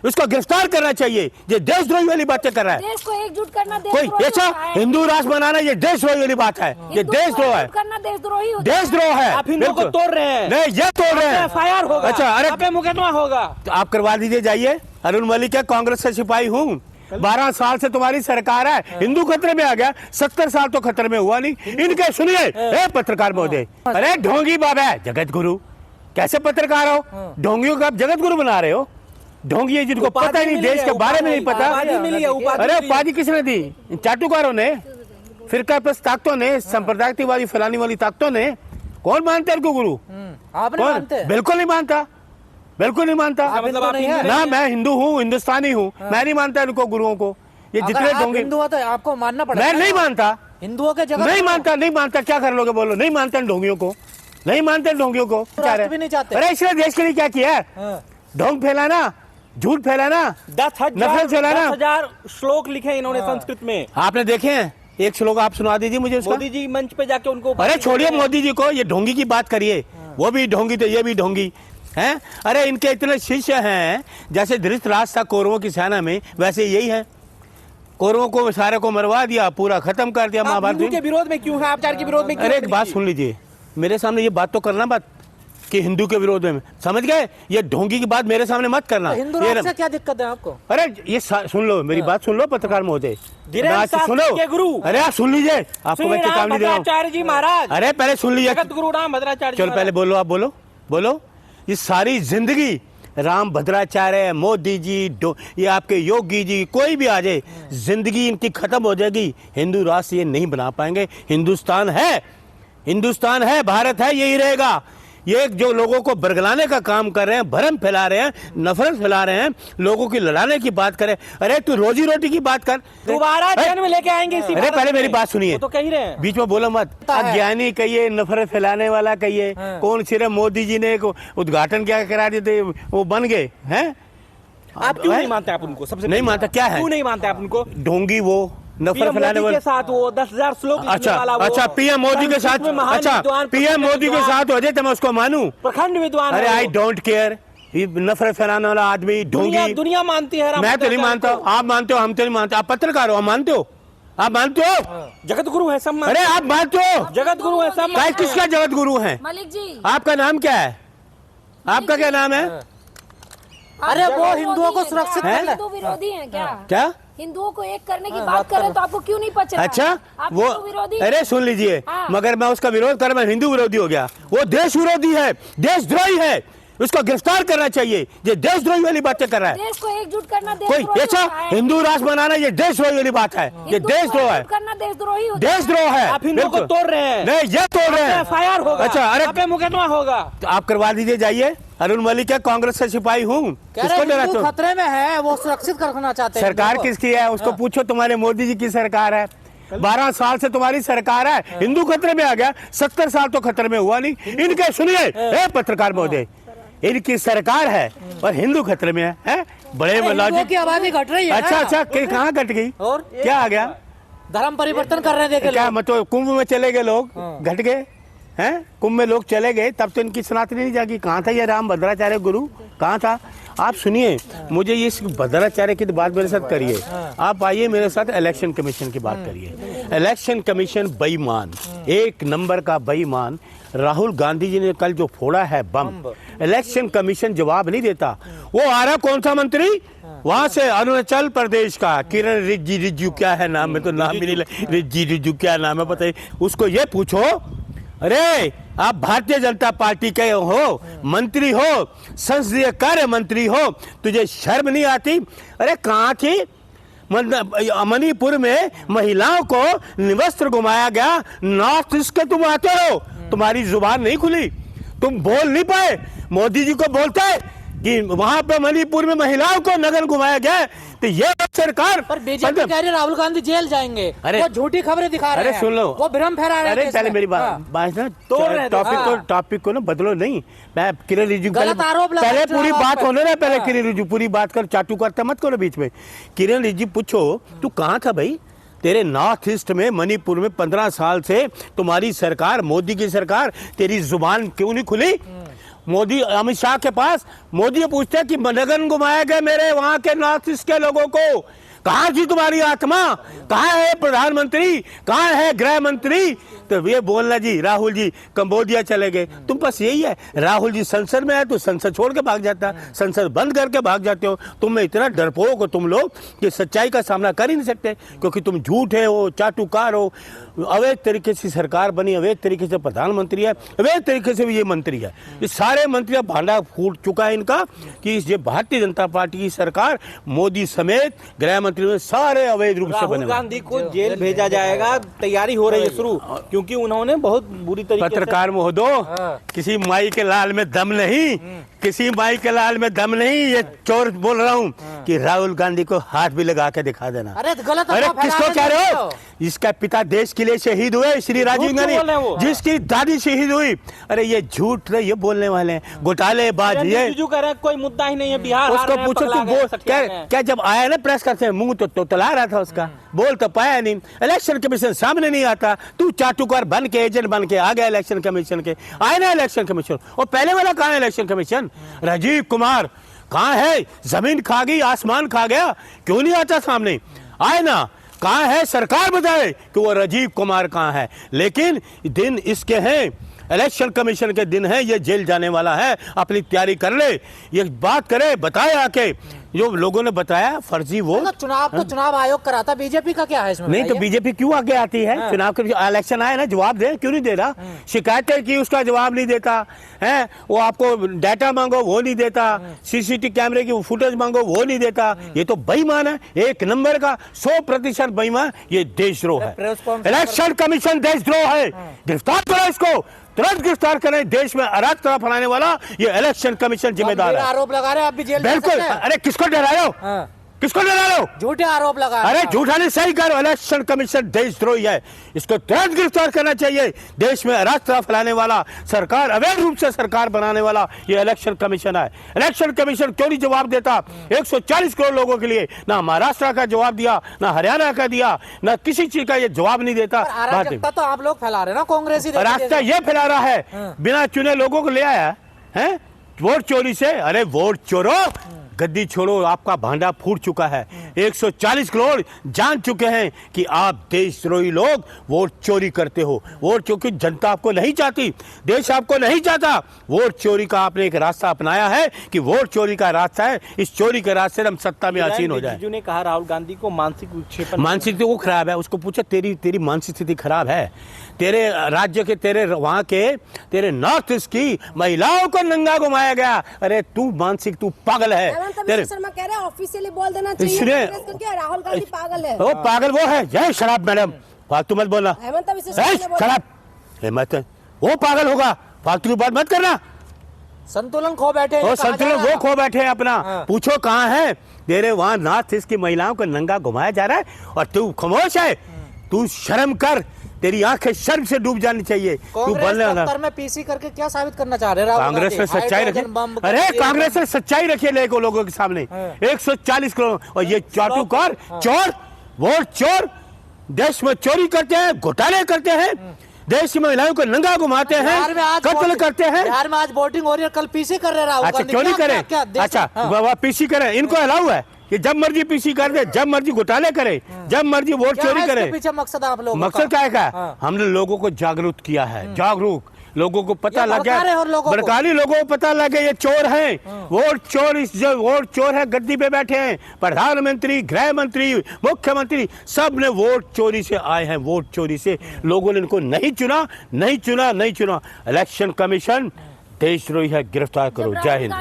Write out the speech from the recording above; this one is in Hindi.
उसको गिरफ्तार करना चाहिए। ये देशद्रोही वाली बातें कर रहा है। देश को एकजुट करना कोई ऐसा हिंदू राष्ट्र बनाना ये देशद्रोही वाली बात है। ये देशद्रोह है, देशद्रोह है। आप हिंदुओं को तोड़ रहे हैं। नहीं, ये तोड़ रहे हैं। FIR होगा। अच्छा, अरे मुकदमा होगा तो आप करवा दीजिए, जाइए। अरुण मलिक है, कांग्रेस से सिपाही हूँ। 12 साल से तुम्हारी सरकार है। हिंदू खतरे में आ गया, 70 साल तो खतरे में हुआ नहीं। इनके सुनिए पत्रकार महोदय, अरे ढोंगी बाबा है जगत गुरु, कैसे पत्रकार हो? ढोंगियों को आप जगत गुरु बना रहे हो। ढोंगी है जिनको पता ही नहीं, देश के बारे में नहीं पता। अरे उपाधि किसने दी? चाटुकारों ने, फिरका प्रस्त ताकतों ने, सांप्रदायिकवादी फैलाने वाली ताकतों ने। कौन मानता है इनको गुरु? कौन? बिल्कुल नहीं मानता, बिल्कुल नहीं मानता। ना, मैं हिंदू हूँ, हिंदुस्तानी हूँ, मैं नहीं मानता इनको गुरुओं को। ये जितने ढोंगी हिंदू तो आपको मानना पड़ेगा। मैं नहीं मानता हिंदुओं के जगह नहीं मानता, नहीं मानता। क्या कर लोगे बोलो? नहीं मानते ढोंगियों को, नहीं मानते ढोंगियों को। भी नहीं चाहते। अरे इसने देश के लिए क्या किया है? ढोंग फैलाना, झूठ फैलाना, 10,000 श्लोक लिखे इन्होंने संस्कृत में। आपने देखे हैं? एक श्लोक आप सुना दीजिए मुझे उसका। मोदी जी मंच पे जाके उनको, अरे छोड़िए मोदी जी को, ये ढोंगी की बात करिए। वो भी ढोंगी तो ये भी ढोंगी हैं। अरे इनके इतने शिष्य हैं, जैसे धृतराष्ट्र था कौरवों की सेना में, वैसे यही है। कौरवों को सारे को मरवा दिया, पूरा खत्म कर दिया महाभारत के विरोध में क्यों है? आप चार के विरोध में क्यों? अरे एक बात सुन लीजिए, मेरे सामने ये बात तो करना मत कि हिंदू के विरोध में, समझ गए? ये ढोंगी की बात मेरे सामने मत करना। हिंदू राष्ट्र से क्या दिक्कत है आपको? अरे ये सुन लो, मेरी बात सुन लो पत्रकार महोदय, सुनो के गुरु। अरे आप सुन लीजिए, आपको मैं चेतावनी दे रहा हूँ जी महाराज। अरे पहले सुन लीजिए, जगत गुरु राम भद्राचार्य। चलो पहले बोलो, आप बोलो बोलो। ये सारी जिंदगी राम भद्राचार्य, मोदी जी, ये आपके योगी जी, कोई भी आ जाए, जिंदगी इनकी खत्म हो जाएगी। हिंदू राष्ट्र ये नहीं बना पाएंगे। हिंदुस्तान है, हिंदुस्तान है, भारत है, यही रहेगा। ये जो लोगों को बरगलाने का काम कर रहे हैं, भरम फैला रहे हैं, नफरत फैला रहे हैं, लोगों की लड़ाने की बात करें। अरे तू रोजी रोटी की बात कर, दोबारा जन्म लेके आएंगे इसी। अरे पहले मेरी बात सुनिए, तो कह ही रहे हैं, बीच में बोलो मत। अज्ञानी कहिए, नफरत फैलाने वाला कहिए, कौन सिर्फ मोदी जी ने उद्घाटन क्या करा दिए थे, वो बन गए हैं। आप क्यों नहीं मानते? आप उनको सबसे नहीं मानता, क्या है? क्यों नहीं मानते आप उनको? ढोंगी वो, नफरत फैलाने वाले के साथ वो 10,000 श्लोक। अच्छा पीएम मोदी के साथ, अच्छा पीएम मोदी के साथ हो जाए तो मैं उसको मानूं? प्रखंड विद्वान। अरे आई डोंट केयर। नफरत फैलाने वाला आदमी ढोंगी, दुनिया मानती है। मैं तो नहीं मानता। आप मानते हो, हम तो नहीं मानते। आप पत्रकार हो, आप मानते हो? आप मानते हो? जगत गुरु है सब। अरे आप मानते हो? जगत गुरु है सब। किसका जगत गुरु है? मलिक जी, आपका नाम क्या है? आपका क्या नाम है? अरे वो हिंदुओं को सुरक्षित है? हिंदू विरोधी हैं क्या? क्या हिंदुओं को एक करने की बात करें तो आपको क्यों नहीं पचता? अच्छा आप वो, हिंदू विरोधी? अरे सुन लीजिए, मगर मैं उसका विरोध कर, मैं हिंदू विरोधी हो गया। वो देश विरोधी है, देशद्रोही है, उसको गिरफ्तार करना चाहिए। ये देशद्रोही वाली बातें कर रहा है। देश को एकजुट करना कोई ऐसा हिंदू राष्ट्र बनाना ये देशद्रोही वाली बात है। ये देशद्रोह है, देशद्रोह है। आप हिंदुओं को तोड़ रहे हैं। नहीं, ये तोड़ रहे हैं। FIR होगा। अच्छा, अरे मुकदमा होगा। तो आप करवा दीजिए, जाइए। अरुण मलिक है, कांग्रेस से सिपाही हूँ। किसको डराते हो? खतरे में है, वो सुरक्षित रखना चाहते हैं। सरकार किसकी है उसको पूछो। तुम्हारे मोदी जी की सरकार है, 12 साल से तुम्हारी सरकार है। हिंदू खतरे में आ गया, 70 साल तो खतरे में हुआ नहीं। इनके सुनिए पत्रकार महोदय, इनकी सरकार है और हिंदू खतरे में है। बड़े लॉजिक की आबादी घट रही है। अच्छा कहाँ घट गई और क्या आ गया? धर्म परिवर्तन कर रहे हैं। क्या मतलब कुंभ में चले गए लोग, घट गए हैं? कुंभ में लोग चले गए, तब तो इनकी सनातनी नहीं जागी। कहाँ था ये राम भद्राचार्य गुरु, कहाँ था? आप सुनिए, मुझे ये भद्राचार्य की बात मेरे साथ करिए। आप आइए मेरे साथ, इलेक्शन कमीशन की बात करिए। इलेक्शन कमीशन बेईमान, एक नंबर का बेईमान। राहुल गांधी जी ने कल जो फोड़ा है बम, इलेक्शन कमीशन जवाब नहीं देता। वो आ रहा कौन सा मंत्री वहां से, अरुणाचल प्रदेश का, किरण रिजिजू क्या है नाम, में तो नाम भी नहीं, रिजिजू क्या नाम है बताइए। उसको ये पूछो, अरे आप भारतीय जनता पार्टी के हो, मंत्री हो, संसदीय कार्य मंत्री हो, तुझे शर्म नहीं आती? अरे कहाँ थी? मणिपुर में महिलाओं को निवस्त्र घुमाया गया। नॉर्थ ईस्ट के तुम आते हो, तुम्हारी जुबान नहीं खुली, तुम बोल नहीं पाए। मोदी जी को बोलते है कि वहां पे मणिपुर में महिलाओं को नगर घुमाया गया। तो ये सरकार, पर बीजेपी कह रही है राहुल गांधी जेल जाएंगे। अरे वो झूठी खबरें दिखा रहे हैं। अरे सुन लो, वो भ्रम फैला रहे हैं। अरे पहले मेरी बात ना, टॉपिक को ना बदलो नहीं। मैं किरण रिजिजू पहले पूरी बात होने ना, पहले किरण रिजिजू पूरी बात कर, चाटू करते मत करो बीच में। किरण रिजिजू पूछो, तू कहाँ था भाई? तेरे नॉर्थ ईस्ट में, मणिपुर में 15 साल से तुम्हारी सरकार, मोदी की सरकार, तेरी जुबान क्यों नहीं खुली? मोदी अमित शाह के पास, मोदी पूछते हैं कि नगन घुमाए गए मेरे वहां के नॉर्थ ईस्ट के लोगों को, कहाँ थी तुम्हारी आत्मा, कहाँ है प्रधानमंत्री, कहाँ है गृह मंत्री। तो ये बोलना जी राहुल जी कंबोडिया चले गए, तुम पास यही है। राहुल जी संसद में है तो संसद छोड़ के भाग जाता है, संसद बंद करके भाग जाते हो। तुम में इतना डरपोक हो तुम लोग कि सच्चाई का सामना कर ही नहीं सकते, क्योंकि तुम झूठे हो, चाटुकार हो। अवैध तरीके से सरकार बनी, अवैध तरीके से प्रधानमंत्री है, अवैध तरीके से भी ये मंत्री है। ये सारे मंत्री भांडा फूट चुका है इनका कि ये भारतीय जनता पार्टी की सरकार मोदी समेत गृह मंत्री में सारे अवैध रूप से राहुल बने। गांधी को जेल भेजा जाएगा, तैयारी हो रही है शुरू, क्योंकि उन्होंने बहुत बुरी तरीके से पत्रकार महोदय, किसी माई के लाल में दम नहीं, किसी माई के लाल में दम नहीं। ये चोर बोल रहा हूँ कि राहुल गांधी को हाथ भी लगा के दिखा देना। अरे गलत अरे अफवाह किसको फैला कह रहे रहे हो? इसका पिता देश के लिए शहीद हुए, श्री राजीव झूठ क्यों बोल रहे हैं वो? गांधी, जिसकी दादी शहीद हुई। अरे ये झूठ ये बोलने वाले हैं, घोटालेबाज। ये रिजिजू कह रहे हैं कोई मुद्दा ही नहीं है, बिहार उसको पूछो तू बोल क्या जब आया ना प्रेस करते हैं मुंह तो तला रहा था उसका, बोल तो पाया नहीं। इलेक्शन कमीशन सामने नहीं आता, तू चाटुकार बन के एजेंट बन के आ गया इलेक्शन कमीशन के। आए ना इलेक्शन कमीशन, और पहले वाला कहाँ है इलेक्शन कमीशन? राजीव कुमार कहाँ है? जमीन खा गई, आसमान खा गया, क्यों नहीं आता सामने? आए ना, कहाँ है? सरकार बताए कि वो राजीव कुमार कहाँ है। लेकिन दिन इसके हैं, इलेक्शन कमीशन के दिन है, ये जेल जाने वाला है, अपनी तैयारी कर ले। ये बात करे, बताए आके जो लोगों ने बताया फर्जी वोट। चुनाव तो चुनाव आयोग कराता, बीजेपी का क्या है इसमें? नहीं तो बीजेपी क्यों आगे आती है? चुनाव के इलेक्शन आए ना, जवाब दे, क्यों नहीं दे रहा? शिकायतें की, उसका जवाब नहीं देता है। वो आपको डाटा मांगो वो नहीं देता, सीसीटीवी कैमरे की फुटेज मांगो वो नहीं देता। ये तो बेईमान है, एक नंबर का 100% बेईमान। ये देशद्रोह है, इलेक्शन कमीशन देशद्रोह है। गिरफ्तार करो इसको, तुरंत गिरफ्तार करें। देश में अराजकता फैलाने वाला ये इलेक्शन कमीशन जिम्मेदार है। आरोप लगा रहे हैं, आप भी जेल जा बिल्कुल। सकते हैं। अरे किसको डरा रहे हो? किसको डरा रहे हो? झूठे आरोप लगा रहे अरे हैं। झूठा नहीं, सही करो। इलेक्शन कमीशन देशद्रोही है, इसको तुरंत गिरफ्तार करना चाहिए। देश में अराजकता फैलाने वाला, सरकार अवैध रूप से सरकार बनाने वाला ये इलेक्शन कमीशन है। इलेक्शन कमीशन क्यों नहीं जवाब देता? 140 करोड़ लोगों के लिए ना महाराष्ट्र का जवाब दिया, ना हरियाणा का दिया, ना किसी चीज का ये जवाब नहीं देता। अराजकता तो आप लोग फैला रहे हैं ना, कांग्रेस ही रास्ता ये फैला रहा है, बिना चुने लोगों को ले आया है वोट चोरी से। अरे वोट चोरो, गद्दी छोड़ो, आपका भांडा फूट चुका है। 140 करोड़ जान चुके हैं कि आप देशद्रोही लोग वोट चोरी करते हो। वोट क्योंकि जनता आपको नहीं चाहती, देश आपको नहीं चाहता। वोट चोरी का आपने एक रास्ता अपनाया है कि वोट चोरी का रास्ता है, इस चोरी के रास्ते से हम सत्ता में आसीन हो जाए। रिजिजू ने कहा राहुल गांधी को मानसिक विक्षेपण, मानसिक स्थिति वो खराब है। उसको पूछा तेरी मानसिक स्थिति खराब है? तेरे राज्य के, तेरे वहां के, तेरे नॉर्थ ईस्ट की महिलाओं को नंगा घुमाया गया। अरे तू मानसिक, तू पागल है। हेमंत शर्मा कह रहे हैं ऑफिशियली बोल देना चाहिए क्योंकि राहुल गांधी पागल है। वो पागल वो है, जय शराब मैडम, फालतू मत बोलना। हेमंत शराब हेमंत वो पागल होगा, फालतू की बात मत करना। संतुलन खो बैठे, वो संतुलन वो खो बैठे हैं अपना। पूछो कहाँ है? तेरे वहां नॉर्थ ईस्ट की महिलाओं को नंगा घुमाया जा रहा है और तू खामोश है। तू शर्म कर, तेरी आंखें शर्म से डूब जानी चाहिए। तू बोलने वाला में पीसी करके क्या साबित करना चाह रहे हैं? कांग्रेस में सच्चाई रखे। अरे कांग्रेस ने सच्चाई रखी ले लोगों के सामने। 140 करोड़ और ये चाटुकार चोर, वोट चोर, देश में चोरी करते हैं, घोटाले करते हैं, देश की महिलाओं को नंगा घुमाते हैं, कत्ल करते हैं। बिहार में आज वोटिंग हो रही है, कल पीसी कर रहे हैं। अच्छा क्यों नहीं करें? अच्छा वह पीसी करें, इनको अलाउ है कि जब मर्जी पीसी कर दे, जब मर्जी घोटाले करे, जब मर्जी वोट चोरी करे। पीछे मकसद आप लोगों मकसद क्या है? हमने लोगों को जागरूक किया है, जागरूक लोगों को पता लग गया, बरकाली लोगों को पता लग गया ये चोर है, वोट चोर। इस जो वोट चोर है गद्दी पे बैठे हैं, प्रधानमंत्री, गृह मंत्री, मुख्यमंत्री, सब ने वोट चोरी से आए हैं। वोट चोरी से लोगों ने इनको नहीं चुना, नहीं चुना, नहीं चुना। इलेक्शन कमीशन देशद्रोही है, गिरफ्तार करो। जय हिंद।